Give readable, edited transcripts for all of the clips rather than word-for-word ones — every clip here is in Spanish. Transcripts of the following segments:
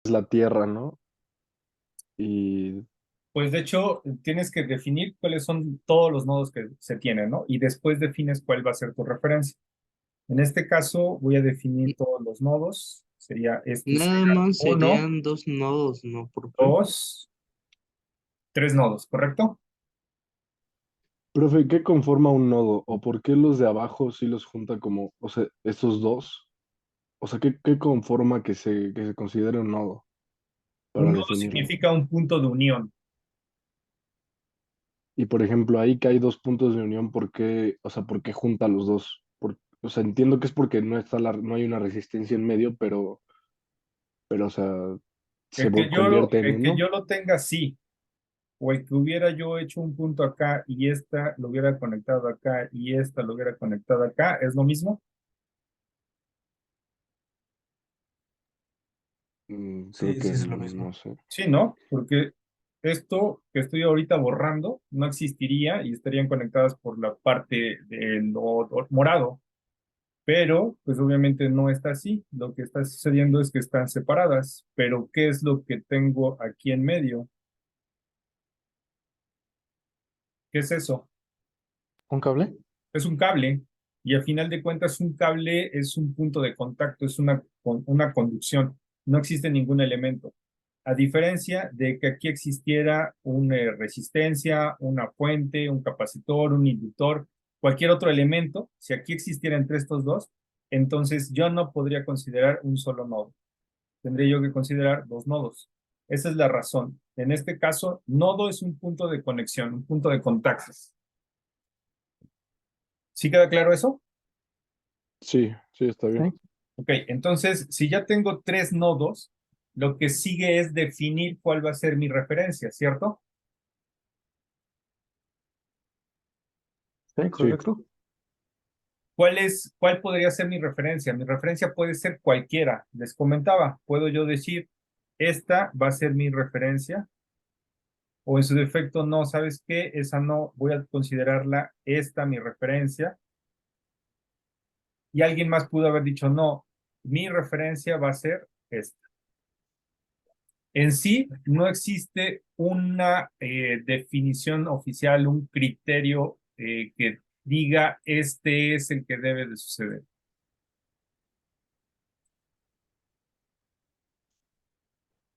es la Tierra, ¿no? Y Pues de hecho, tienes que definir cuáles son todos los nodos que se tienen, ¿no? Y después defines cuál va a ser tu referencia. En este caso, voy a definir todos los nodos. Sería este Nada será más uno, serían dos nodos, ¿no, profe? dos, tres nodos, ¿correcto? profe, ¿qué conforma un nodo? ¿O por qué los de abajo sí los junta como, o sea, estos dos? O sea, ¿qué conforma que se considere un nodo Un para nodo definirlo? significa un punto de unión. Y por ejemplo, ahí que hay dos puntos de unión, ¿por qué, o sea, por qué junta los dos? O sea, entiendo que es porque no hay una resistencia en medio, o sea, convierte en El que uno. yo lo tenga, sí. O el que hubiera yo hecho un punto acá y esta lo hubiera conectado acá y esta lo hubiera conectado acá, ¿es lo mismo? Creo Sí, que sí es lo mismo. no sé. Sí, ¿no? Porque esto que estoy ahorita borrando no existiría y estarían conectadas por la parte del morado. Pero, pues obviamente no está así. Lo que está sucediendo es que están separadas. Pero, ¿qué es lo que tengo aquí en medio? ¿Qué es eso? ¿Un cable? Es un cable. Y al final de cuentas, un cable es un punto de contacto, es una conducción. No existe ningún elemento. A diferencia de que aquí existiera una resistencia, una fuente, un capacitor, un inductor, cualquier otro elemento, si aquí existiera entre estos dos, entonces yo no podría considerar un solo nodo. Tendría yo que considerar dos nodos. Esa es la razón. En este caso, nodo es un punto de conexión, un punto de contacto. ¿Sí queda claro eso? Sí, sí, está bien. Sí. Ok, entonces, si ya tengo tres nodos, lo que sigue es definir cuál va a ser mi referencia, ¿cierto? Sí, Sí. correcto. Cuál podría ser mi referencia? Mi referencia puede ser cualquiera. Les comentaba, puedo yo decir, esta va a ser mi referencia, o en su defecto, no, ¿sabes qué? Esa no, voy a considerarla esta mi referencia. Y alguien más pudo haber dicho, no, mi referencia va a ser esta. En sí, no existe una definición oficial, un criterio que diga este es el que debe de suceder.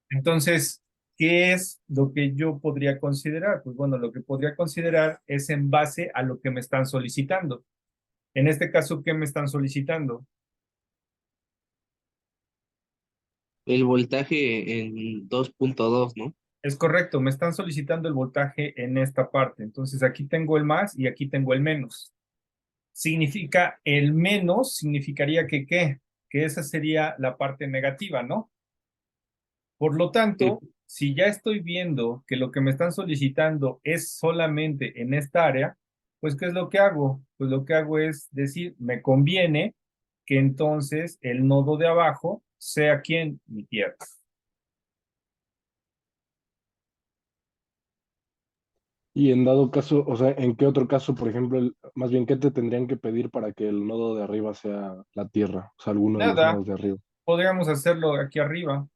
Entonces, ¿qué es lo que yo podría considerar? Pues bueno, lo que podría considerar es en base a lo que me están solicitando. En este caso, ¿qué me están solicitando? El voltaje en 2.2, ¿no? Es correcto, me están solicitando el voltaje en esta parte. Entonces, aquí tengo el más y aquí tengo el menos. Significa el menos, significaría que ¿qué? Que esa sería la parte negativa, ¿no? Por lo Sí. tanto, si ya estoy viendo que lo que me están solicitando es solamente en esta área, pues ¿qué es lo que hago? Pues lo que hago es decir, me conviene que entonces el nodo de abajo sea quien, mi tierra. Y en dado caso, o sea, ¿en qué otro caso, por ejemplo, más bien, qué te tendrían que pedir para que el nodo de arriba sea la Tierra? O sea, alguno de los Nada, nodos de arriba. podríamos hacerlo aquí arriba.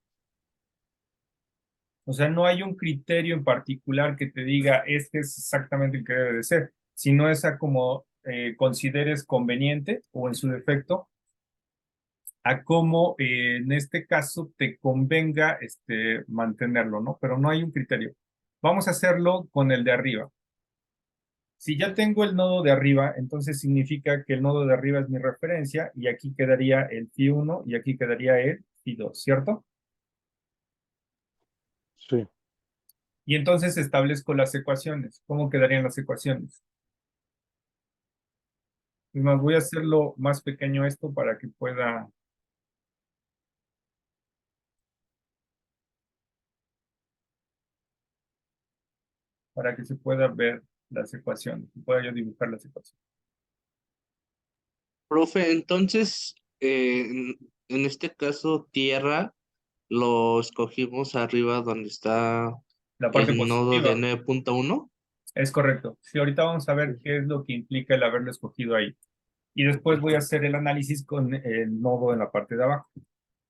O sea, no hay un criterio en particular que te diga este es exactamente el que debe de ser, sino es a como consideres conveniente o en su defecto a cómo en este caso te convenga mantenerlo, ¿no? Pero no hay un criterio. Vamos a hacerlo con el de arriba. Si ya tengo el nodo de arriba, entonces significa que el nodo de arriba es mi referencia y aquí quedaría el phi 1 y aquí quedaría el phi 2, ¿cierto? Sí. Y entonces establezco las ecuaciones. ¿Cómo quedarían las ecuaciones? Es más, voy a hacerlo más pequeño esto para que se pueda ver las ecuaciones, y pueda yo dibujar las ecuaciones. Profe, entonces, en este caso, tierra, lo escogimos arriba donde está La parte el nodo de positiva 9.1. es correcto. Sí, ahorita vamos a ver qué es lo que implica el haberlo escogido ahí. Y después voy a hacer el análisis con el nodo en la parte de abajo,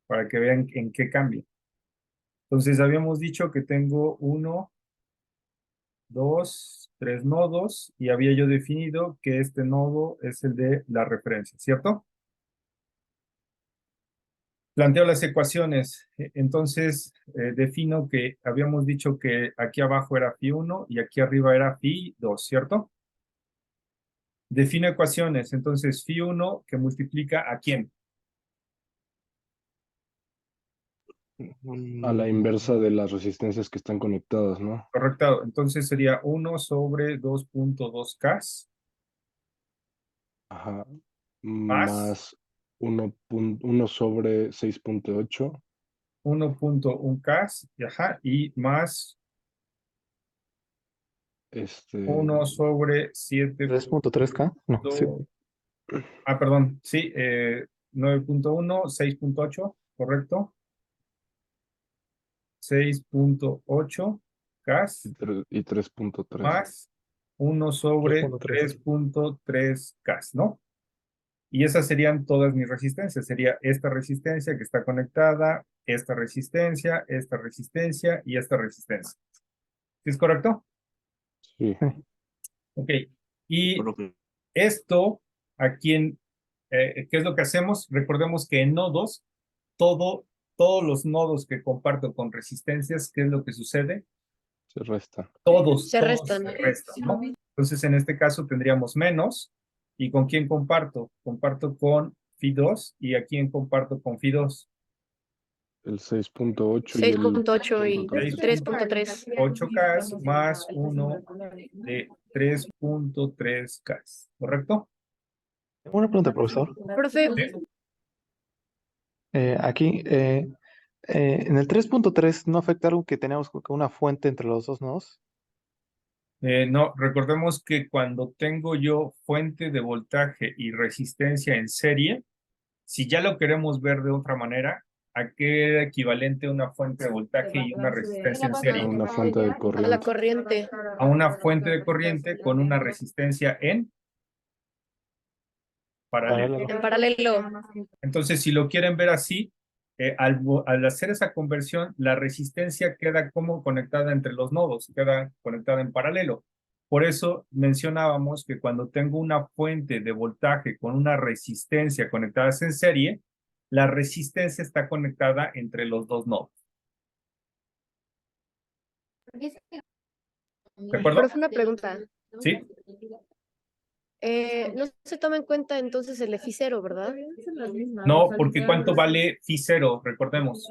para que vean en qué cambia. Entonces habíamos dicho que tengo 1, 2, 3 nodos y había yo definido que este nodo es el de la referencia, ¿cierto? Planteo las ecuaciones. Entonces defino que habíamos dicho que aquí abajo era phi1 y aquí arriba era phi2, ¿cierto? Defino ecuaciones. Entonces phi1 que multiplica ¿a quién? A la inversa de las resistencias que están conectadas, ¿no? Correcto. Entonces sería 1 sobre 2.2K Ajá. más Más 1 sobre 6.8. 1.1K y más 1 sobre 7. 3.3K. No, sí. Perdón, sí, 9.1, 6.8, correcto. 6.8 gas Y 3.3. más 1 sobre 3.3. 3.3 gas, ¿no? Y esas serían todas mis resistencias. Sería esta resistencia que está conectada, esta resistencia y esta resistencia. ¿Sí es correcto? Sí. Ok. Y Profe. esto, aquí ¿qué es lo que hacemos? Recordemos que en nodos, todos los nodos que comparto con resistencias, ¿qué es lo que sucede? Se restan. Todos Se restan. se restan, ¿no? Entonces, en este caso tendríamos menos. ¿Y con quién comparto? Comparto con phi2 y a quién comparto con phi2. El 6.8 y el 6.8 y 3. 3.3. 8K más 1 de 3.3K, ¿correcto? Una pregunta, profesor. Profe, Aquí, en el 3.3, ¿no afectaron que teníamos una fuente entre los dos nodos? No, recordemos que cuando tengo yo fuente de voltaje y resistencia en serie, si ya lo queremos ver de otra manera, ¿a qué era equivalente una fuente de voltaje y una resistencia en A serie? una fuente de a la corriente. corriente. A una fuente de corriente con una resistencia en paralelo. En paralelo. Entonces, si lo quieren ver así, al hacer esa conversión, la resistencia queda como conectada entre los nodos, queda conectada en paralelo. Por eso mencionábamos que cuando tengo una fuente de voltaje con una resistencia conectadas en serie, la resistencia está conectada entre los dos nodos. ¿De acuerdo? Profe, una pregunta. ¿Sí? No se toma en cuenta entonces el F0, ¿verdad? No, porque ¿cuánto vale phi0? Recordemos.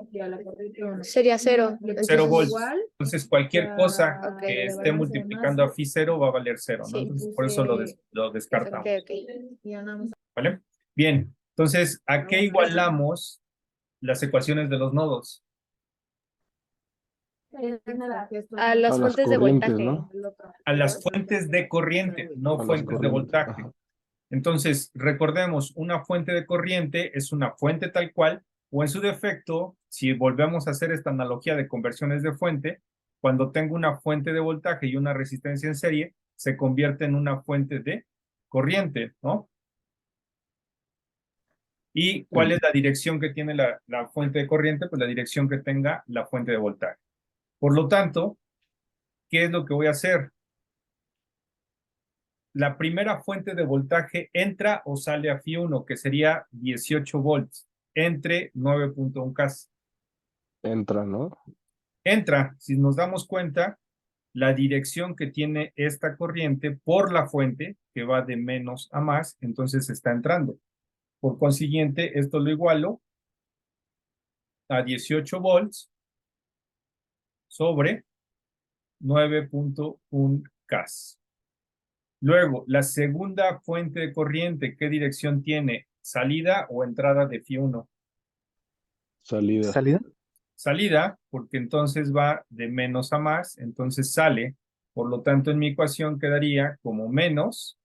Sería 0. 0 Entonces, volts. Entonces, cualquier cosa Ok. que esté multiplicando a phi0 va a valer 0, ¿no? Sí. Entonces, por eso lo descartamos. Ok. ¿Vale? Bien, entonces, ¿a qué igualamos las ecuaciones de los nodos? A A las las fuentes de corrientes, voltaje. ¿no? A las fuentes de corriente, no A las fuentes de corrientes. voltaje. Ajá. Entonces, recordemos, una fuente de corriente es una fuente tal cual, o en su defecto, si volvemos a hacer esta analogía de conversiones de fuente, cuando tengo una fuente de voltaje y una resistencia en serie, se convierte en una fuente de corriente, ¿no? ¿Y cuál es la dirección que tiene la fuente de corriente? Pues la dirección que tenga la fuente de voltaje. Por lo tanto, ¿qué es lo que voy a hacer? La primera fuente de voltaje entra o sale a phi1, que sería 18 volts, entre 9.1K. Entra, ¿no? Entra, si nos damos cuenta, la dirección que tiene esta corriente por la fuente, que va de menos a más, entonces está entrando. Por consiguiente, esto lo igualo a 18 volts sobre 9.1K. Luego, la segunda fuente de corriente, ¿qué dirección tiene? ¿Salida o entrada de phi1? Salida. ¿Salida? Salida, porque entonces va de menos a más, entonces sale. Por lo tanto, en mi ecuación quedaría como menos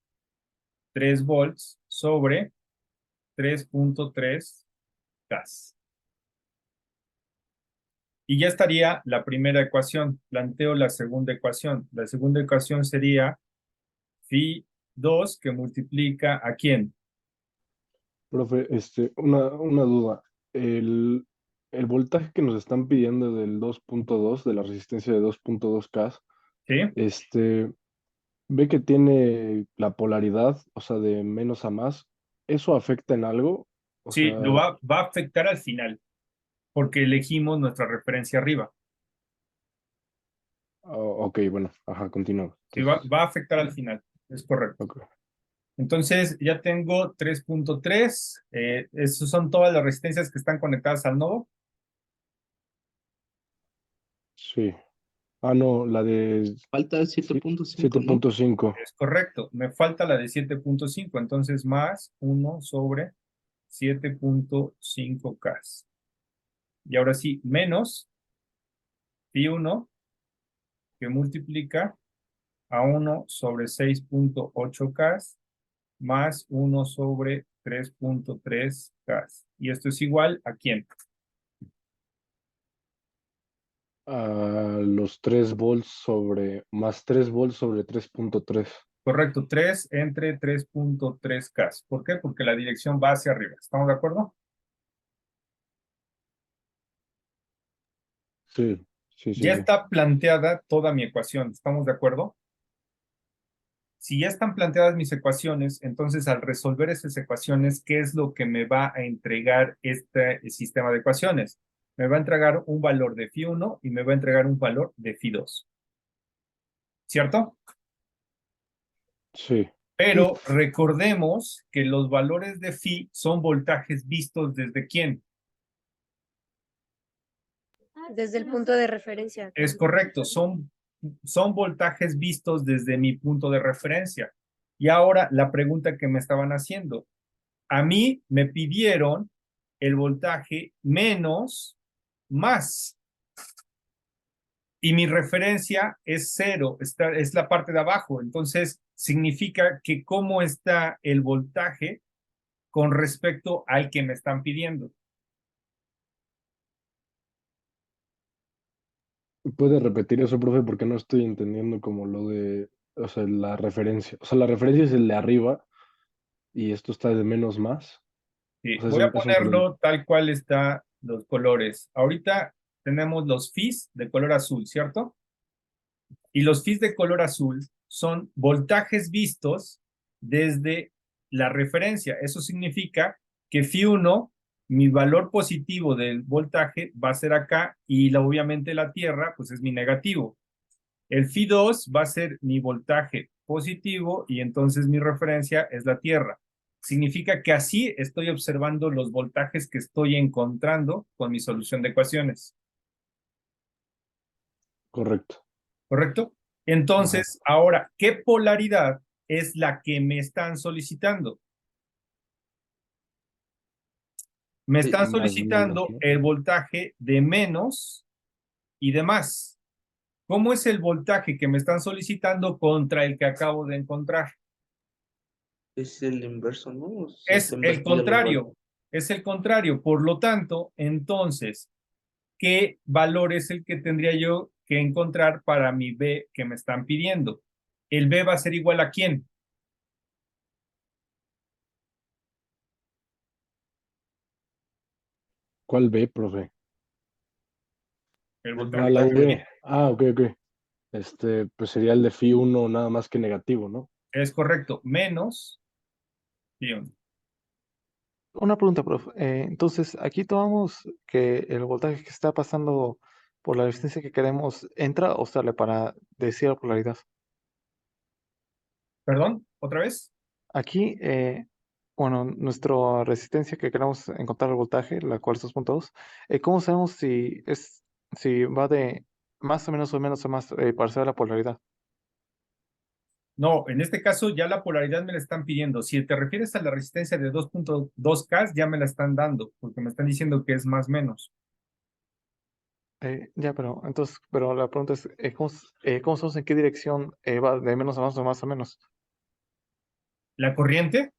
3 volts sobre 3.3 gas. Y ya estaría la primera ecuación. Planteo la segunda ecuación. La segunda ecuación sería phi2 que multiplica ¿a quién? Profe, una duda. el voltaje que nos están pidiendo del 2.2, de la resistencia de 2.2K, ¿Sí? ve que tiene la polaridad, o sea, de menos a más. ¿Eso afecta en algo? O Sí, lo sea, va a afectar al final, porque elegimos nuestra referencia arriba. ok, bueno, ajá, continúo. Sí, Entonces, va a afectar al final, es correcto. ok, Entonces ya tengo 3.3. Esas son todas las resistencias que están conectadas al nodo. sí. Ah, no, la de Falta 7.5, ¿no? 7.5. Es correcto. Me falta la de 7.5. Entonces más 1 sobre 7.5K. Y ahora sí, menos pi1 que multiplica a 1 sobre 6.8K más 1 sobre 3.3K. Y esto es igual a ¿quién? A los 3 volts sobre, más 3 volts sobre 3.3. Correcto, 3 entre 3.3K. ¿Por qué? Porque la dirección va hacia arriba. ¿Estamos de acuerdo? Sí, sí, sí, Ya sí. está planteada toda mi ecuación. ¿Estamos de acuerdo? Si ya están planteadas mis ecuaciones, entonces al resolver esas ecuaciones, ¿qué es lo que me va a entregar este sistema de ecuaciones? Me va a entregar un valor de phi1 y me va a entregar un valor de phi2. ¿Cierto? Sí, Pero recordemos que los valores de phi son voltajes vistos desde quién. Desde el punto de referencia. Es correcto, son voltajes vistos desde mi punto de referencia. Y ahora la pregunta que me estaban haciendo, a mí me pidieron el voltaje menos más. Y mi referencia es cero, es la parte de abajo. Entonces, significa que cómo está el voltaje con respecto al que me están pidiendo. ¿puede repetir eso, profe? Porque no estoy entendiendo como lo de, o sea, la referencia. O sea, la referencia es el de arriba y esto está de menos más. Sí, O sea, voy a eso fue lo... ponerlo tal cual está los colores. Ahorita tenemos los Fis de color azul, ¿cierto? Y los Fis de color azul son voltajes vistos desde la referencia. Eso significa que Φ1, mi valor positivo del voltaje va a ser acá y obviamente la Tierra pues es mi negativo. El Φ2 va a ser mi voltaje positivo y entonces mi referencia es la Tierra. Significa que así estoy observando los voltajes que estoy encontrando con mi solución de ecuaciones. Correcto. ¿Correcto? Ajá. Entonces, ahora, ¿qué polaridad es la que me están solicitando? Me están Más menos, solicitando ¿no? el voltaje de menos y de más. ¿Cómo es el voltaje que me están solicitando contra el que acabo de encontrar? Es el inverso, ¿no? O sea, Es está el invertida los valores. contrario, es el contrario. Por lo tanto, entonces, ¿qué valor es el que tendría yo que encontrar para mi B que me están pidiendo? ¿El B va a ser igual a quién? ¿Cuál B, profe? El El Ah, voltaje la que me voltaje. V. piden. Ah, ok, ok. Pues sería el de Phi 1 nada más que negativo, ¿no? Es correcto, menos pi1. Una pregunta, profe. Entonces, aquí tomamos que el voltaje que está pasando por la resistencia que queremos entra o sale para decir la polaridad. ¿Perdón? ¿Otra vez? Aquí, bueno, nuestra resistencia que queremos encontrar el voltaje, la cual es 2.2, ¿cómo sabemos si va de más o menos o más para saber la polaridad? No, en este caso ya la polaridad me la están pidiendo. Si te refieres a la resistencia de 2.2K, ya me la están dando, porque me están diciendo que es más menos. Ya, pero entonces, pero la pregunta es, ¿cómo sabemos en qué dirección va de menos a más o más a menos? La corriente,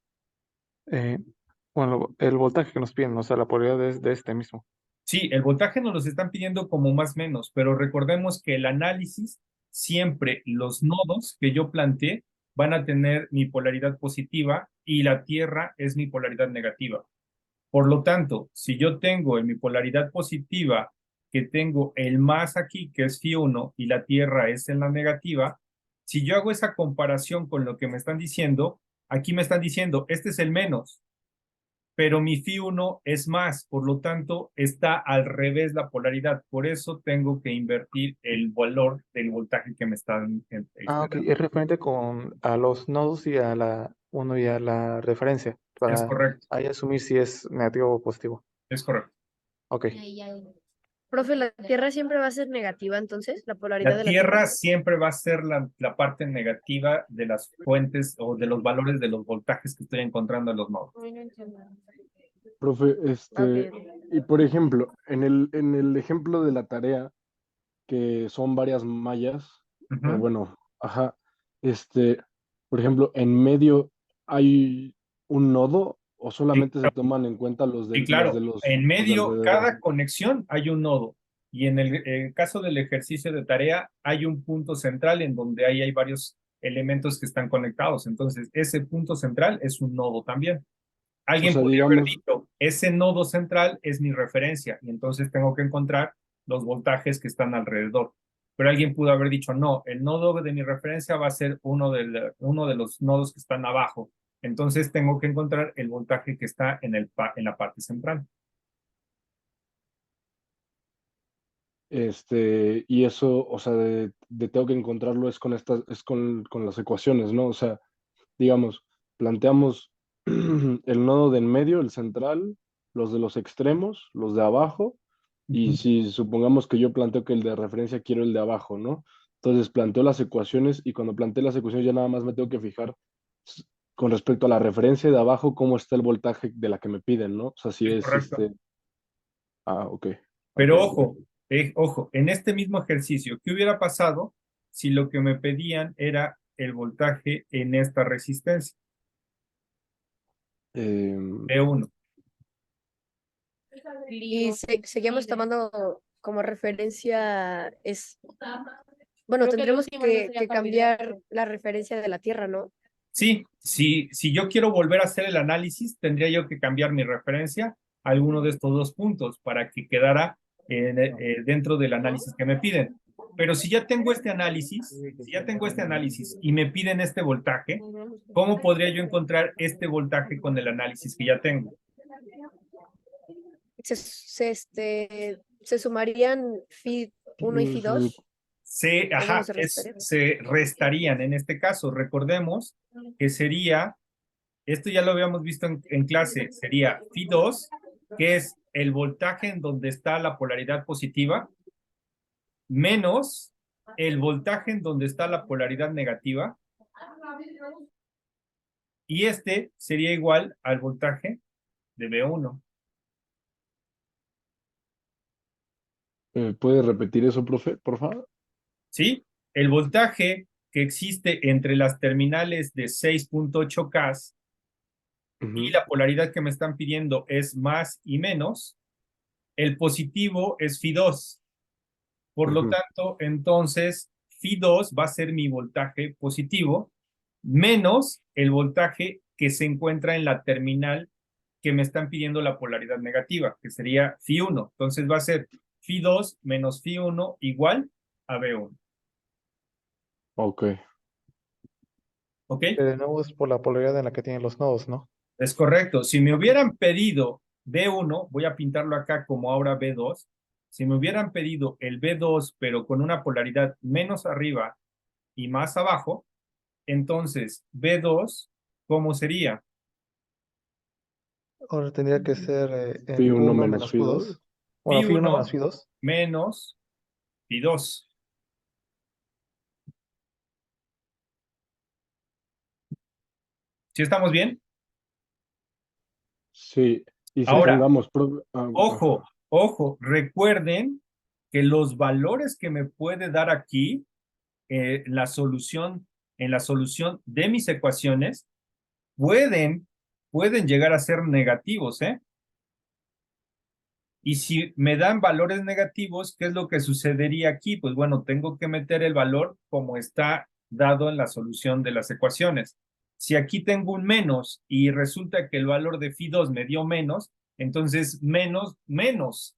Eh, bueno, el voltaje que nos piden, o sea, la polaridad es de este mismo. sí, el voltaje nos los están pidiendo como más menos, pero recordemos que el análisis, siempre los nodos que yo planteé van a tener mi polaridad positiva y la Tierra es mi polaridad negativa. Por lo tanto, si yo tengo en mi polaridad positiva que tengo el más aquí, que es Φ1, y la Tierra es en la negativa, si yo hago esa comparación con lo que me están diciendo, aquí me están diciendo, este es el menos, pero mi Φ1 es más, por lo tanto, está al revés la polaridad. Por eso tengo que invertir el valor del voltaje que me están Ok, dando. es referente a los nodos y a la uno y a la referencia, Es para correcto, ahí asumir si es negativo o positivo. es correcto. Ok. Profe, ¿la Tierra siempre va a ser negativa entonces? ¿La polaridad La de la Tierra? Tierra siempre va a ser la parte negativa de las fuentes o de los valores de los voltajes que estoy encontrando en los nodos. Profe, Ok. y por ejemplo, en el ejemplo de la tarea, que son varias mallas, o Ujú. bueno, ajá, por ejemplo, en medio hay un nodo o Sí, solamente se toman en cuenta y los de claro, en los de medio, alrededor. cada conexión hay un nodo. Y en el caso del ejercicio de tarea, hay un punto central en donde ahí hay varios elementos que están conectados. Entonces, ese punto central es un nodo también. O Alguien sea, podría haber digamos, dicho, ese nodo central es mi referencia y entonces tengo que encontrar los voltajes que están alrededor. Pero alguien pudo haber dicho, no, el nodo de mi referencia va a ser uno de los nodos que están abajo. Entonces tengo que encontrar el voltaje que está en la parte central. y eso, o sea, de tengo que encontrarlo es con es con las ecuaciones, ¿no? O sea, digamos, planteamos el nodo de en medio, el central, los de los extremos, los de abajo, y Ujú. si supongamos que yo planteo que el de referencia quiero el de abajo, ¿no? Entonces planteo las ecuaciones y cuando planteo las ecuaciones ya nada más me tengo que fijar s- con respecto a la referencia de abajo, cómo está el voltaje de la que me piden, ¿no? O sea, si Es es correcto. ok, ok, Pero ok. ojo, en este mismo ejercicio, ¿qué hubiera pasado si lo que me pedían era el voltaje en esta resistencia? Em, E1. Y seguimos tomando como referencia bueno, tendremos que cambiar la referencia de la Tierra, ¿no? Sí, si yo quiero volver a hacer el análisis, tendría yo que cambiar mi referencia a alguno de estos dos puntos para que quedara dentro del análisis que me piden. Pero si ya tengo este análisis y me piden este voltaje, ¿cómo podría yo encontrar este voltaje con el análisis que ya tengo? Se sumarían Fi 1 y Fi 2, ¿o bueno, se restarían? Se restarían en este caso. Recordemos que sería, esto ya lo habíamos visto en clase, sería Φ2, que es el voltaje en donde está la polaridad positiva, menos el voltaje en donde está la polaridad negativa, y este sería igual al voltaje de B1. ¿Puede repetir eso, profe, por favor? ¿Sí? El voltaje que existe entre las terminales de 6.8K y Ujú, la polaridad que me están pidiendo es más y menos, el positivo es Φ2. Por lo ujú. tanto, entonces, Φ2 va a ser mi voltaje positivo menos el voltaje que se encuentra en la terminal que me están pidiendo la polaridad negativa, que sería Φ1. Entonces va a ser Φ2 menos Φ1 igual a B1. Ok. ¿Ok? Que de nuevo es por la polaridad en la que tienen los nodos, ¿no? Es correcto. Si me hubieran pedido B1, voy a pintarlo acá como ahora B2. Si me hubieran pedido el B2, pero con una polaridad menos arriba y más abajo, entonces B2, ¿cómo sería? Ahora tendría que ser Phi el 1 1 menos menos Phi 2. Q2. Bueno, Phi 1 Φ1 menos Phi 2. menos Φ2. ¿Sí estamos bien? Sí, y Ahora, supongamos, ojo, ajá. ojo, recuerden que los valores que me puede dar aquí la solución, en la solución de mis ecuaciones pueden, pueden llegar a ser negativos, ¿eh? Y si me dan valores negativos, ¿qué es lo que sucedería aquí? Pues bueno, tengo que meter el valor como está dado en la solución de las ecuaciones. Si aquí tengo un menos y resulta que el valor de Φ2 me dio menos, Entonces, menos.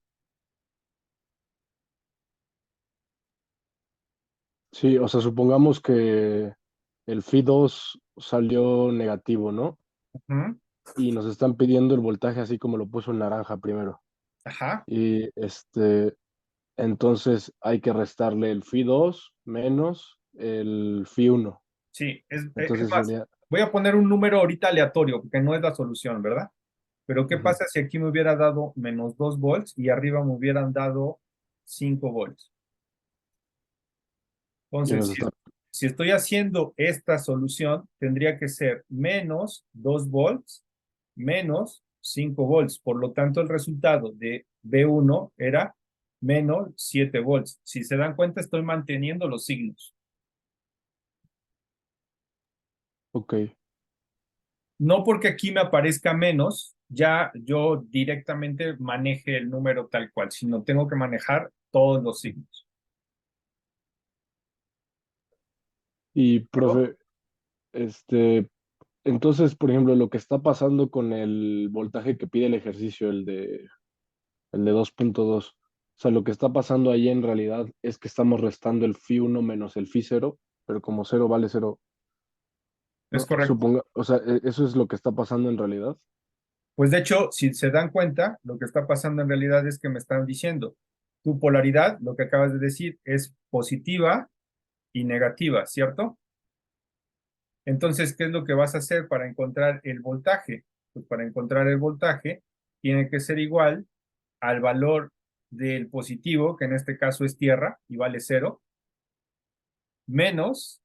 Sí, o sea, supongamos que el Fi2 salió negativo, ¿no? Ujú. Y nos están pidiendo el voltaje así como lo puso en naranja primero. Ajá, Y entonces hay que restarle el Fi2 menos el Fi1. sí. Es Entonces más, sería, voy a poner un número ahorita aleatorio, porque no es la solución, ¿verdad? Pero ¿qué ujú, pasa si aquí me hubiera dado menos 2 volts y arriba me hubieran dado 5 volts? y Entonces, nos está, si estoy haciendo esta solución, tendría que ser menos 2 volts menos 5 volts. Por lo tanto, el resultado de B1 era menos 7 volts. Si se dan cuenta, estoy manteniendo los signos. ok. No porque aquí me aparezca menos, ya yo directamente maneje el número tal cual, sino tengo que manejar todos los signos. Y ¿De acuerdo? profe, este, entonces, por ejemplo, lo que está pasando con el voltaje que pide el ejercicio, el de 2.2, o sea, lo que está pasando ahí en realidad es que estamos restando el Fi1 menos el Fi0, pero como cero vale cero, Es ¿no? correcto. Suponga, o sea, eso es lo que está pasando en realidad. Pues de hecho, si se dan cuenta, lo que está pasando en realidad es que me están diciendo, tu polaridad, lo que acabas de decir, es positiva y negativa, ¿cierto? Entonces, ¿qué es lo que vas a hacer para encontrar el voltaje? Pues para encontrar el voltaje tiene que ser igual al valor del positivo, que en este caso es tierra y vale cero, menos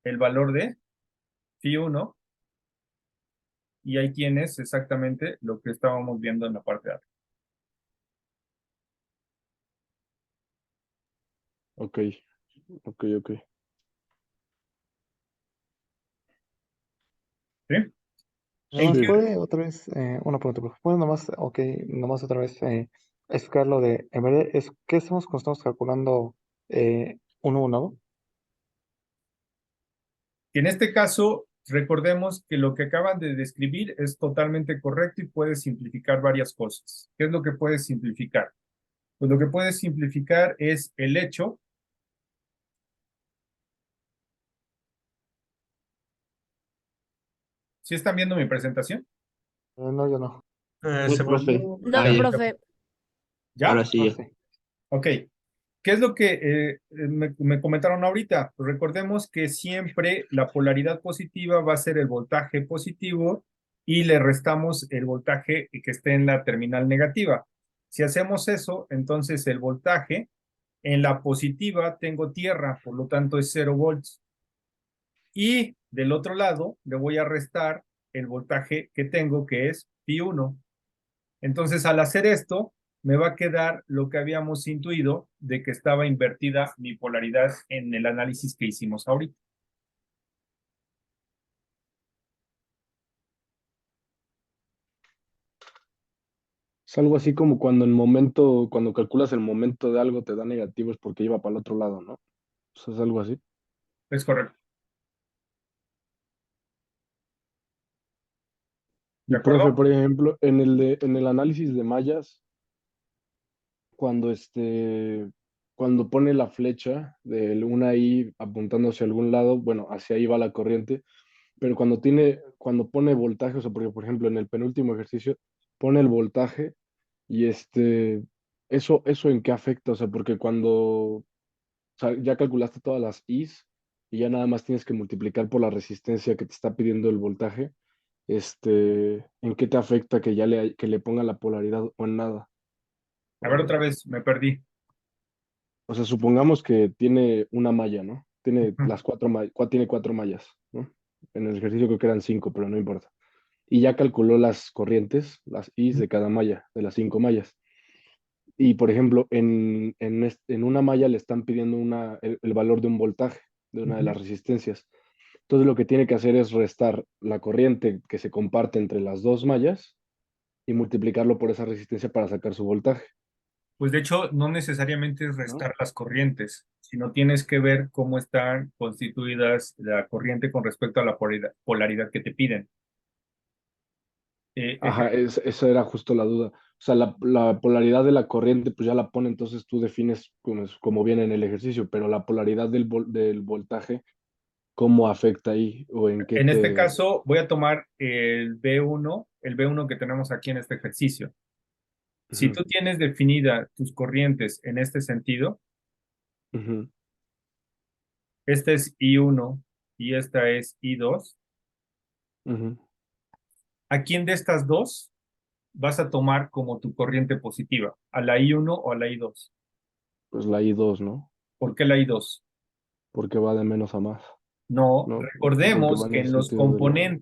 el valor de phi 1, y ahí tienes exactamente lo que estábamos viendo en la parte de arriba. Ok, ok, ok. ¿Sí? ¿En ¿Nos Sí, qué? puede otra vez, una pregunta, por favor? ¿Puede nomás, ok, nomás otra vez explicar lo de, en verdad, ¿qué hacemos cuando estamos calculando uno, ¿no? Y en este caso, recordemos que lo que acaban de describir es totalmente correcto y puede simplificar varias cosas. ¿Qué es lo que puede simplificar? Pues lo que puede simplificar es el hecho. ¿Sí están viendo mi presentación? No, yo no. Sí, profe. No, Ah, ya. profe. ¿Ya? Ahora sí, No ya. sé. Ok. ¿Qué es lo que me comentaron ahorita? Pues recordemos que siempre la polaridad positiva va a ser el voltaje positivo y le restamos el voltaje que esté en la terminal negativa. Si hacemos eso, entonces el voltaje en la positiva tengo tierra, por lo tanto es 0 volts. Y del otro lado le voy a restar el voltaje que tengo, que es pi 1. Entonces, al hacer esto, me va a quedar lo que habíamos intuido de que estaba invertida mi polaridad en el análisis que hicimos ahorita. es algo así como cuando calculas el momento de algo te da negativo es porque iba para el otro lado, ¿no? O sea, es algo así. Es correcto. ¿De Y profe, acuerdo? por ejemplo, en el análisis de mallas, cuando cuando pone la flecha de una I apuntando hacia algún lado, bueno, hacia ahí va la corriente, pero cuando pone voltaje, o sea, porque por ejemplo en el penúltimo ejercicio pone el voltaje y eso en qué afecta, o sea, porque o sea, ya calculaste todas las Is y ya nada más tienes que multiplicar por la resistencia que te está pidiendo el voltaje, ¿en qué te afecta que que le ponga la polaridad o en nada? A ver, O, otra vez, me perdí. o sea, supongamos que tiene una malla, ¿no? Tiene Ujú. tiene cuatro mallas, ¿no? En el ejercicio creo que eran cinco, pero no importa. Y ya calculó las corrientes, las Is de cada malla, de las cinco mallas. Y por ejemplo, en una malla le están pidiendo el valor de un voltaje, de una de Ujú. las resistencias. Entonces lo que tiene que hacer es restar la corriente que se comparte entre las dos mallas y multiplicarlo por esa resistencia para sacar su voltaje, Pues de hecho, no necesariamente es ¿no? restar las corrientes, sino tienes que ver cómo están constituidas la corriente con respecto a la polaridad que te piden. Ajá, esa era justo la duda. O sea, la polaridad de la corriente, pues ya la pone, entonces tú defines como viene en el ejercicio, pero la polaridad del voltaje, ¿cómo afecta ahí? ¿O en qué En este te...? caso, voy a tomar el B1 que tenemos aquí en este ejercicio. Si Ujú, tú tienes definida tus corrientes en este sentido, ujú, esta es I1 y esta es I2, ujú. ¿a quién de estas dos vas a tomar como tu corriente positiva? ¿A la I1 o a la I2? Pues la I2, ¿no? ¿Por qué la I2? Porque va de menos a más, No, ¿no? Porque recordemos va en que el sentido de la...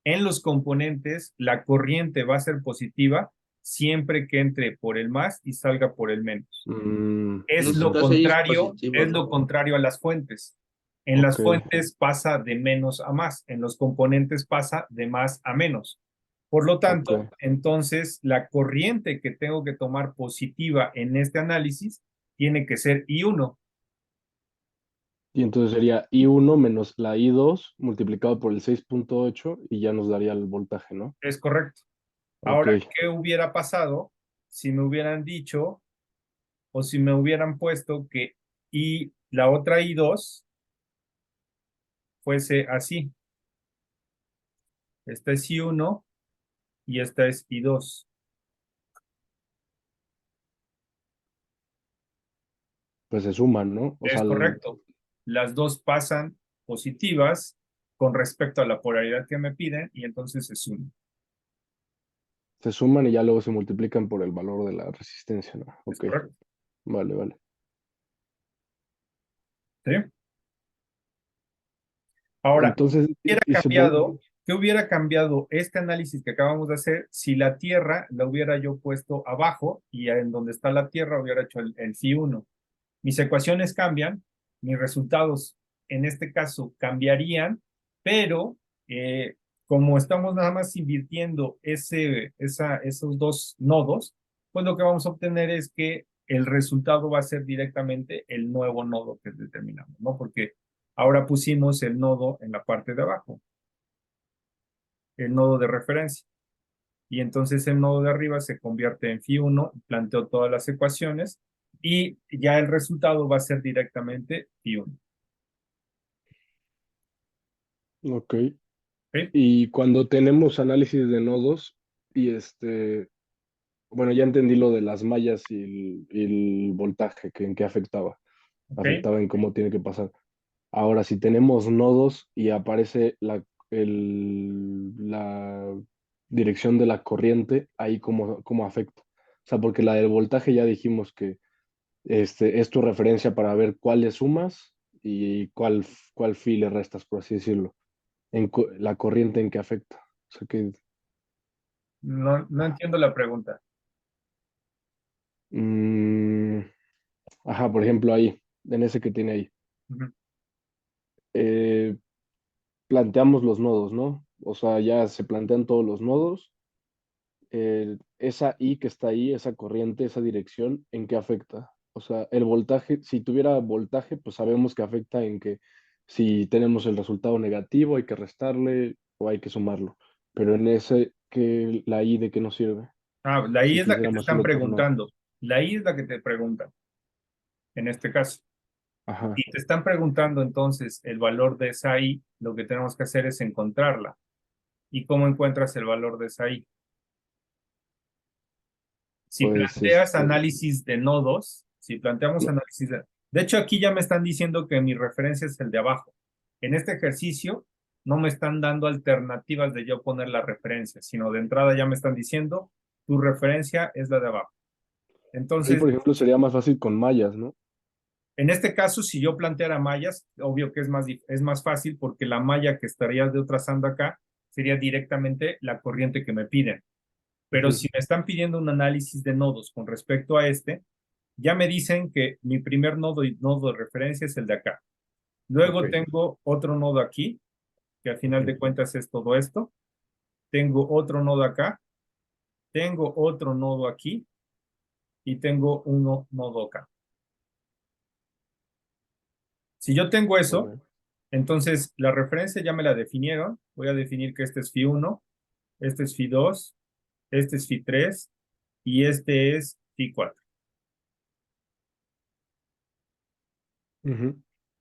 en los componentes, la corriente va a ser positiva siempre que entre por el más y salga por el menos. En este caso ahí es positivo, Es ¿no? lo contrario a las fuentes. En Ok, las fuentes pasa de menos a más, en los componentes pasa de más a menos. Por lo ok. tanto, entonces la corriente que tengo que tomar positiva en este análisis tiene que ser I1. Y entonces sería I1 menos la I2 multiplicado por el 6.8 y ya nos daría el voltaje, ¿no? Es correcto. Ok. Ahora, ¿qué hubiera pasado si me hubieran dicho o si me hubieran puesto que la otra I2 fuese así? Esta es I1 y esta es I2. Pues se suman, ¿no? O sea, Es correcto. Las dos pasan positivas con respecto a la polaridad que me piden y entonces se suman. se suman y ya luego se multiplican por el valor de la resistencia, ¿no? Es Ok, correcto. vale, vale. ¿Sí? Ahora, Entonces, y supongo, ¿qué hubiera cambiado este análisis que acabamos de hacer si la Tierra la hubiera yo puesto abajo y en donde está la Tierra hubiera hecho el Phi 1? Mis ecuaciones cambian, mis resultados en este caso cambiarían, pero como estamos nada más invirtiendo esos dos nodos, pues lo que vamos a obtener es que el resultado va a ser directamente el nuevo nodo que determinamos, ¿no? Porque ahora pusimos el nodo en la parte de abajo, el nodo de referencia. Y entonces el nodo de arriba se convierte en Phi 1, planteo todas las ecuaciones y ya el resultado va a ser directamente Phi 1. ok. ¿Sí? Y cuando tenemos análisis de nodos, y bueno, ya entendí lo de las mallas y el voltaje, que en qué afectaba. ¿Ok? Afectaba en cómo tiene que pasar. Ahora, si tenemos nodos y aparece la dirección de la corriente, ahí cómo afecta. O sea, porque la del voltaje ya dijimos que es tu referencia para ver cuáles sumas y cuál phi le restas, por así decirlo. La corriente en qué afecta. O sea que, No entiendo la pregunta. mm, ajá, por ejemplo, ahí, en ese que tiene ahí. Ujú. eh, Planteamos los nodos, ¿no? O sea, ya se plantean todos los nodos. Esa I que está ahí, esa corriente, esa dirección, ¿en qué afecta? O sea, el voltaje, si tuviera voltaje, pues sabemos que afecta en que si tenemos el resultado negativo, hay que restarle o hay que sumarlo. Pero en ese, la I de qué nos sirve? La I Si es la que te quisiéramos están solo por nodo. preguntando. La I es la que te preguntan, en este caso. Ajá, Y te están preguntando entonces el valor de esa I, lo que tenemos que hacer es encontrarla. ¿Y cómo encuentras el valor de esa I? Si pues planteas análisis de nodos, si planteamos análisis de hecho, aquí ya me están diciendo que mi referencia es el de abajo. En este ejercicio no me están dando alternativas de yo poner la referencia, sino de entrada ya me están diciendo, tu referencia es la de abajo. ahí, Entonces, por ejemplo, sería más fácil con mallas, ¿no? en este caso, si yo planteara mallas, obvio que es más fácil porque la malla que estaría de trazando acá sería directamente la corriente que me piden. Pero Ujú, si me están pidiendo un análisis de nodos con respecto a este, ya me dicen que mi primer nodo y nodo de referencia es el de acá. ok. Luego tengo otro nodo aquí, que al final Ujú, de cuentas es todo esto. Tengo otro nodo acá, tengo otro nodo aquí y tengo uno nodo acá. Si yo tengo eso, ok. entonces la referencia ya me la definieron. Voy a definir que este es Phi 1, este es Phi2, este es Phi3 y este es Phi4.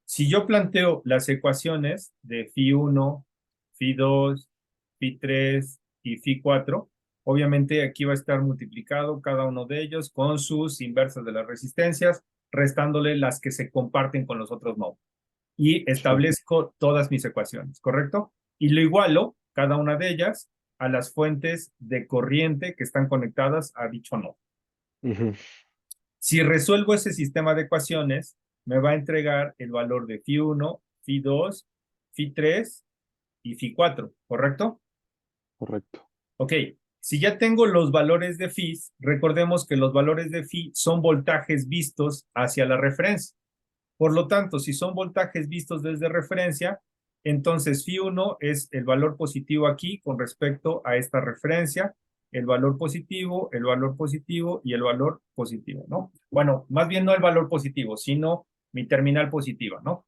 Si yo planteo las ecuaciones de Phi1, Phi2, Phi3 y Phi4, obviamente aquí va a estar multiplicado cada uno de ellos con sus inversas de las resistencias, restándole las que se comparten con los otros nodos. Y establezco todas mis ecuaciones, ¿correcto? Y lo igualo, cada una de ellas, a las fuentes de corriente que están conectadas a dicho nodo. Si resuelvo ese sistema de ecuaciones, me va a entregar el valor de Phi1, Phi2, Phi3 y Phi4, ¿correcto? Correcto. Ok, si ya tengo los valores de Phi, recordemos que los valores de Phi son voltajes vistos hacia la referencia. Por lo tanto, si son voltajes vistos desde referencia, entonces Phi1 es el valor positivo aquí con respecto a esta referencia, el valor positivo y el valor positivo, ¿no? Bueno, más bien no el valor positivo, sino mi terminal positiva, ¿no?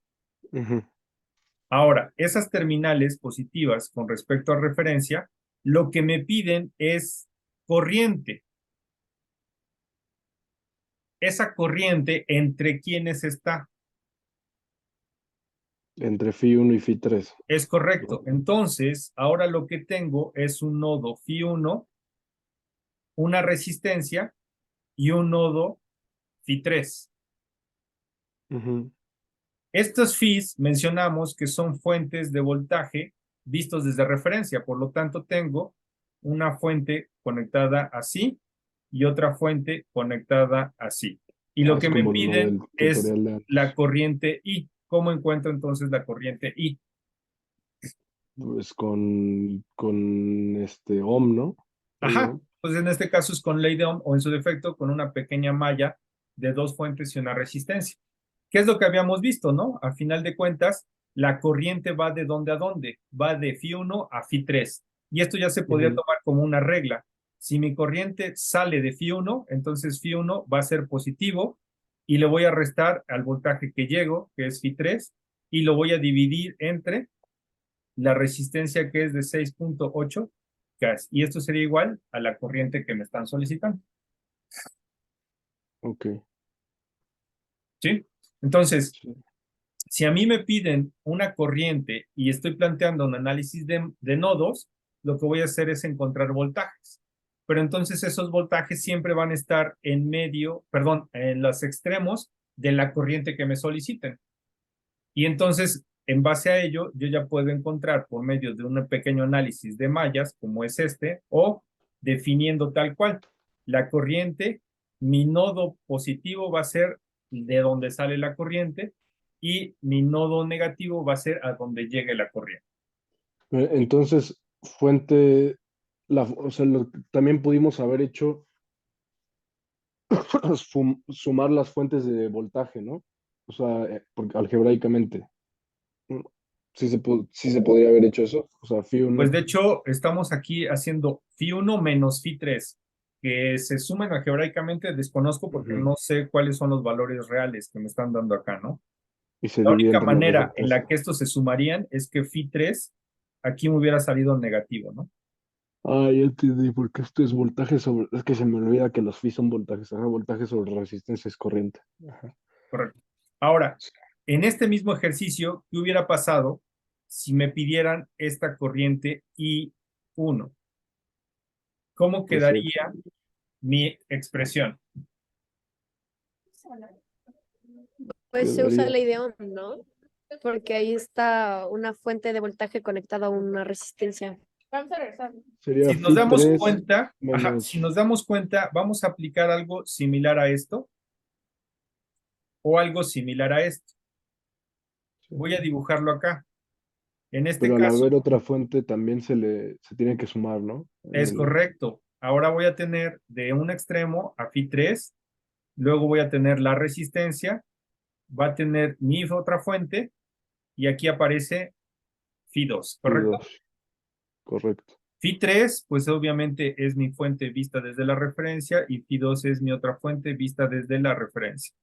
Ahora, esas terminales positivas con respecto a referencia, lo que me piden es corriente. Esa corriente, ¿entre quiénes está? Entre Phi1 y Phi3. Es correcto. Entonces, ahora lo que tengo es un nodo Phi1, una resistencia y un nodo Phi3. Estos Phis mencionamos que son fuentes de voltaje vistos desde referencia. Por lo tanto, tengo una fuente conectada así y otra fuente conectada así. Y lo que me piden es la corriente I. ¿Cómo encuentro entonces la corriente I? Pues con Ohm, ¿no? Ajá, pues en este caso es con ley de Ohm o en su defecto con una pequeña malla de dos fuentes y una resistencia. ¿Qué es lo que habíamos visto, no? A final de cuentas, la corriente va de dónde a dónde, va de Phi1 a Phi3. Y esto ya se podría tomar como una regla. Si mi corriente sale de Phi1, entonces Phi1 va a ser positivo y le voy a restar al voltaje que llego, que es Phi3, y lo voy a dividir entre la resistencia que es de 6.8 gas. Y esto sería igual a la corriente que me están solicitando. Ok. ¿Sí? Entonces, si a mí me piden una corriente y estoy planteando un análisis de nodos, lo que voy a hacer es encontrar voltajes. Pero entonces esos voltajes siempre van a estar en medio, perdón, en los extremos de la corriente que me soliciten. Y entonces, en base a ello, yo ya puedo encontrar por medio de un pequeño análisis de mallas, como es este, o definiendo tal cual. La corriente, mi nodo positivo va a ser de donde sale la corriente y mi nodo negativo va a ser a donde llegue la corriente. Entonces, fuente, o sea, también pudimos haber hecho sumar las fuentes de voltaje, ¿no? O sea, porque algebraicamente. Sí se podría haber hecho eso. O sea, Phi1. Pues de hecho, estamos aquí haciendo Phi1 menos Phi3, que se sumen algebraicamente, desconozco porque no sé cuáles son los valores reales que me están dando acá, ¿no? Y se La divide única entre las manera en la resistencias. que estos se sumarían es que Phi3 aquí me hubiera salido negativo, ¿no? Ah, ya entendí, porque esto es voltaje sobre. Es que se me olvida que los Phi son voltajes. Ajá, voltaje sobre resistencia es corriente. Ajá. Correcto. Ahora, en este mismo ejercicio, ¿qué hubiera pasado si me pidieran esta corriente I1? ¿Cómo Pues quedaría mi expresión? Pues se usa quedaría. ley de Ohm, ¿no? Porque ahí está una fuente de voltaje conectada a una resistencia. Sería Si nos damos Phi3 cuenta, menos. si nos damos cuenta, vamos a aplicar algo similar a esto o algo similar a esto. Voy a dibujarlo acá. En este Pero al caso, haber otra fuente también se tiene que sumar, ¿no? es correcto. Ahora voy a tener de un extremo a Phi3, luego voy a tener la resistencia, va a tener mi otra fuente y aquí aparece Phi2, ¿correcto? Phi2, correcto. Phi3, pues obviamente es mi fuente vista desde la referencia y Phi2 es mi otra fuente vista desde la referencia.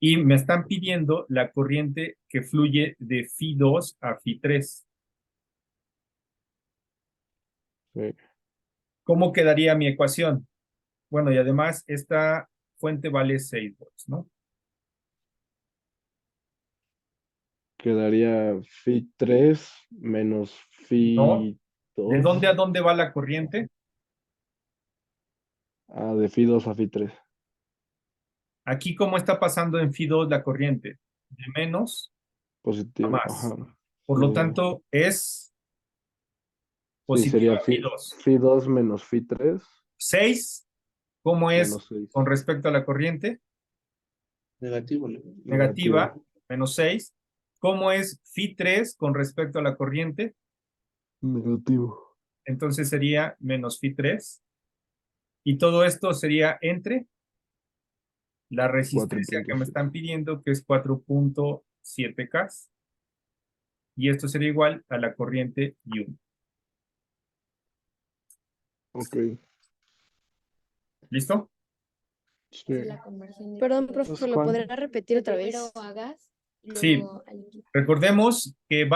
Y me están pidiendo la corriente que fluye de Phi2 a Phi3. Sí. ¿Cómo quedaría mi ecuación? Bueno, y además esta fuente vale 6 volts, ¿no? Quedaría phi 3 menos No. phi ¿De 2. dónde a dónde va la corriente? Ah, de phi 2 a phi 3. Aquí, ¿cómo está pasando en Phi 2 la corriente? De menos a Positivo. más. Ajá. Por lo tanto, es Sí, positiva sería phi, Phi 2. phi 2 menos phi 3 6, ¿cómo es menos 6. con respecto a la corriente? Negativo, ¿no? Negativa, Negativo. menos 6. ¿Cómo es Phi 3 con respecto a la corriente? Negativo. Entonces sería menos Phi 3. Y todo esto sería entre la resistencia que me 4.7. están pidiendo, que es 4.7K. Y esto sería igual a la corriente I1. Ok. ¿Listo? Sí. Perdón, Entonces, profe, ¿lo podrá repetir otra vez? Sí. Recordemos que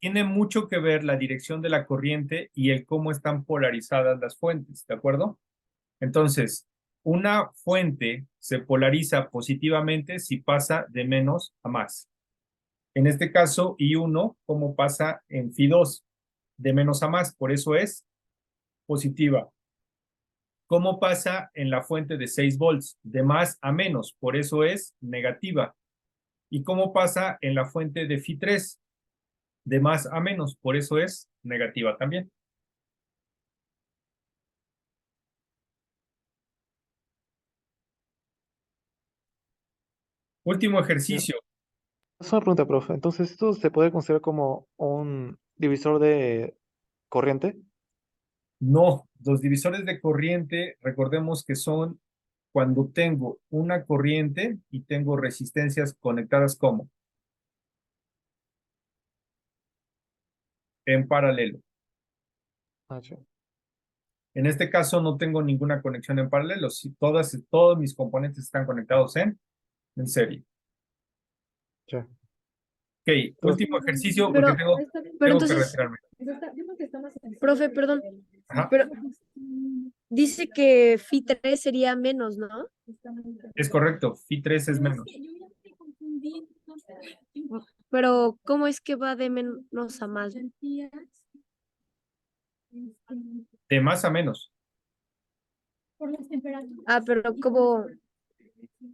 tiene mucho que ver la dirección de la corriente y el cómo están polarizadas las fuentes, ¿de acuerdo? Entonces, una fuente se polariza positivamente si pasa de menos a más. En este caso, I1, ¿cómo pasa en Phi 2? De menos a más, por eso es positiva. ¿Cómo pasa en la fuente de 6 volts? De más a menos, por eso es negativa. ¿Y cómo pasa en la fuente de Phi 3? De más a menos, por eso es negativa también. Último ejercicio. es una pregunta, profe. Entonces, ¿esto se puede considerar como un divisor de corriente? No, los divisores de corriente, recordemos que son cuando tengo una corriente y tengo resistencias conectadas como en paralelo. Ah, ya. En este caso no tengo ninguna conexión en paralelo, si todos mis componentes están conectados en serie. Ya. Ok, Entonces, último ejercicio porque Pero, pero tengo que entonces, retirarme. profe, perdón, Ajá, pero dice que Phi 3 sería menos, ¿no? es correcto, Phi 3 es menos. Pero, ¿cómo es que va de menos a más? De más a menos. Ah, pero ¿cómo?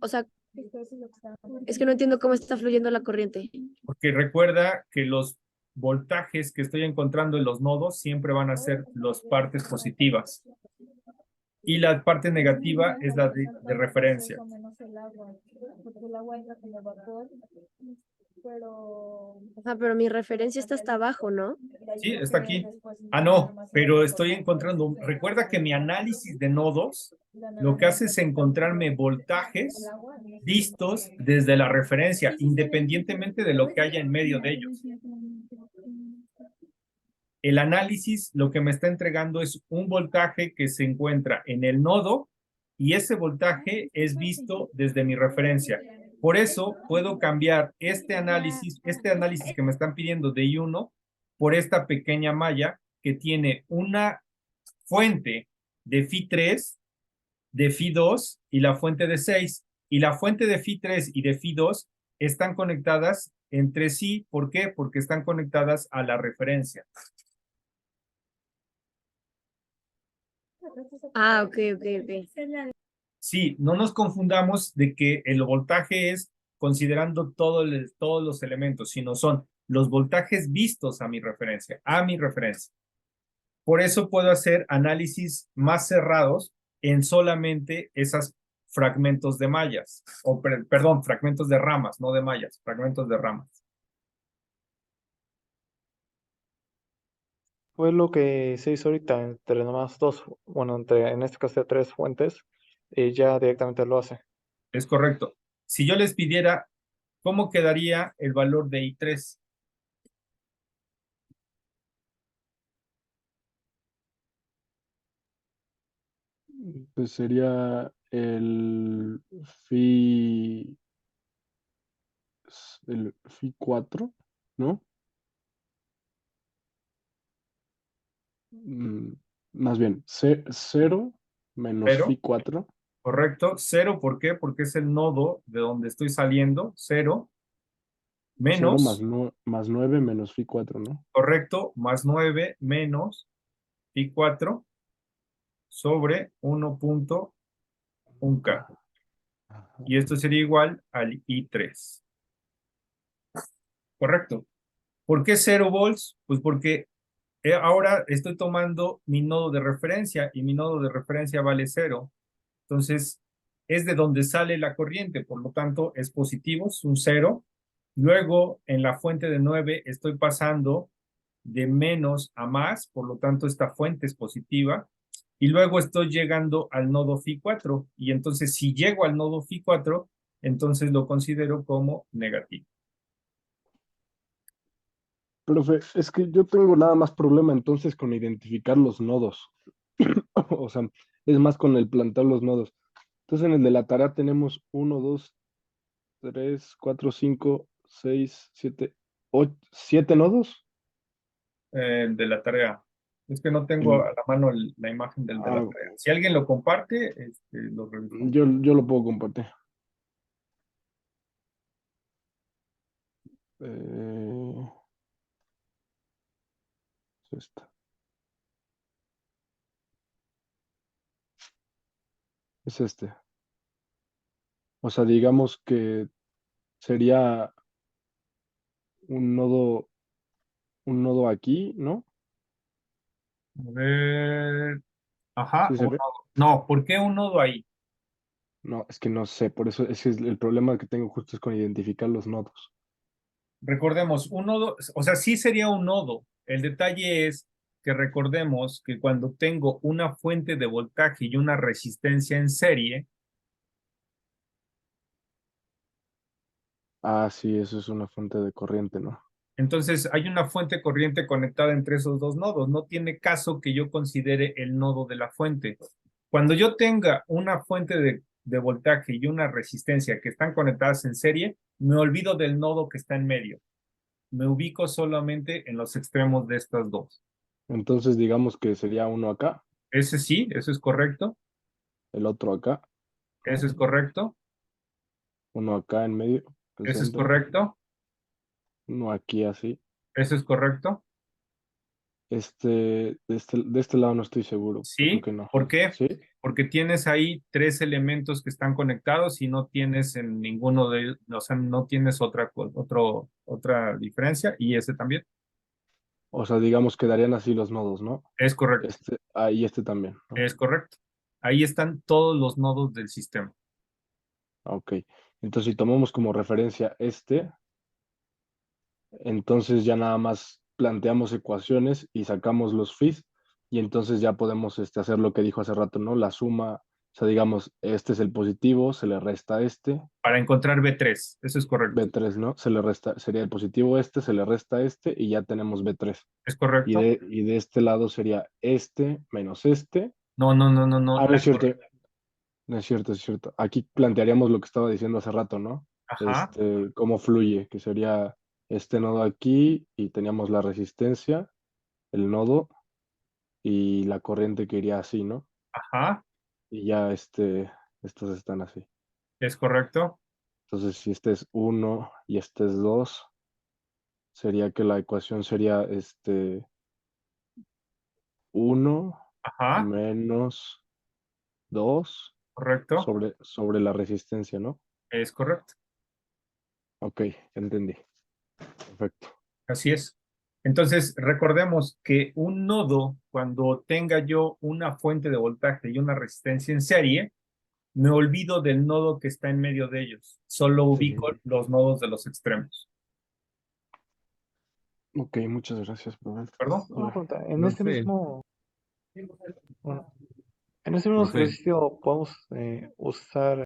O sea, es que no entiendo cómo está fluyendo la corriente. Porque recuerda que los voltajes que estoy encontrando en los nodos siempre van a ser las partes positivas. Y la parte negativa es la de referencia. Pero mi referencia está hasta abajo, ¿no? Sí, está aquí. Ah, no, pero estoy encontrando. Recuerda que mi análisis de nodos lo que hace es encontrarme voltajes vistos desde la referencia, independientemente de lo que haya en medio de ellos. El análisis lo que me está entregando es un voltaje que se encuentra en el nodo y ese voltaje es visto desde mi referencia. Por eso puedo cambiar este análisis que me están pidiendo de I1 por esta pequeña malla que tiene una fuente de Phi 3, de Phi 2 y la fuente de 6. Y la fuente de Phi 3 y de Phi 2 están conectadas entre sí. ¿Por qué? Porque están conectadas a la referencia. Ah, ok, ok, ok. Sí, no nos confundamos de que el voltaje es considerando todos los elementos, sino son los voltajes vistos a mi referencia, Por eso puedo hacer análisis más cerrados en solamente esos fragmentos de mallas, perdón, fragmentos de ramas, no de mallas, fragmentos de ramas. fue lo que se hizo ahorita entre nomás dos, bueno, entre en este caso tres fuentes, y ya directamente lo hace. Es correcto. Si yo les pidiera, ¿cómo quedaría el valor de I3? Pues sería phi, el phi 4, ¿no? Mm, Más bien, 0 menos Cero, phi 4. correcto. Cero, ¿por qué? Porque es el nodo de donde estoy saliendo. Cero 0 más, menos, más 9 menos phi 4, ¿no? correcto, más 9 menos pi 4 sobre 1.1K. Ajá. Y esto sería igual al I3. Correcto. ¿Por qué 0 volts? Pues porque ahora estoy tomando mi nodo de referencia y mi nodo de referencia vale 0. Entonces, es de donde sale la corriente, por lo tanto, es positivo, es un 0. Luego, en la fuente de 9 estoy pasando de menos a más, por lo tanto, esta fuente es positiva. Y luego estoy llegando al nodo phi 4. Y entonces, si llego al nodo phi 4, entonces lo considero como negativo. Profe, es que yo tengo nada más problema entonces con identificar los nodos. O sea, es más con el plantar los nodos. Entonces en el de la tarea tenemos 1, 2, 3, 4, 5, 6, 7, 8, 7 nodos. De la tarea. Es que no tengo En- a la mano la imagen del de la ah, tarea. Si alguien lo comparte, lo revisamos. yo lo puedo compartir. Eh, es esta. Es este. O sea, digamos que sería un nodo aquí, ¿no? A ver. Ajá, ¿Sí se un ve? nodo. No, ¿por qué un nodo ahí? No, es que no sé, por eso ese es el problema que tengo justo es con identificar los nodos. Recordemos, un nodo, o sea, sí sería un nodo. El detalle es que recordemos que cuando tengo una fuente de voltaje y una resistencia en serie, Ah, sí, eso es una fuente de corriente, ¿no? entonces hay una fuente corriente conectada entre esos dos nodos. No tiene caso que yo considere el nodo de la fuente. Cuando yo tenga una fuente de voltaje y una resistencia que están conectadas en serie, me olvido del nodo que está en medio. Me ubico solamente en los extremos de estas dos. Entonces digamos que sería uno acá, Ese sí, eso es correcto. el otro acá, Eso ¿no? es correcto. Uno acá en medio, el Eso es centro, correcto. uno aquí así. Eso es correcto. De este lado no estoy seguro, creo Sí. que no. ¿Por qué? ¿Sí? Porque tienes ahí tres elementos que están conectados y no tienes en ninguno de ellos, o sea, no tienes otra diferencia y ese también. O sea, digamos quedarían así los nodos, ¿no? Es correcto. Y este también, ¿no? Es correcto. Ahí están todos los nodos del sistema. Ok. Entonces, si tomamos como referencia entonces ya nada más planteamos ecuaciones y sacamos los phis y entonces ya podemos hacer lo que dijo hace rato, ¿no? La suma, o sea, digamos, este es el positivo, se le resta este, Para encontrar B3, eso es correcto. B3, ¿no? Se le resta, sería el positivo este, se le resta este y ya tenemos B3. ¿Es Y correcto? de este lado sería este menos este. No, no, no, no, no. Ah, no es cierto, no es cierto, es cierto. Aquí plantearíamos lo que estaba diciendo hace rato, ¿no? Ajá, Cómo fluye, que sería este nodo aquí y teníamos la resistencia, el nodo y la corriente que iría así, ¿no? ajá, Y ya estos están así. es correcto. Entonces, si este es 1 y este es 2, sería que la ecuación sería 1 Ajá, menos 2 correcto. sobre la resistencia, ¿no? Es correcto. Ok, entendí. Perfecto. Así es. Entonces, recordemos que un nodo, cuando tenga yo una fuente de voltaje y una resistencia en serie, me olvido del nodo que está en medio de ellos. Solo ubico Sí. los nodos de los extremos. Ok, muchas gracias, profe. ¿Perdón? Una pregunta, Profe, bueno, en este mismo profe. ejercicio podemos usar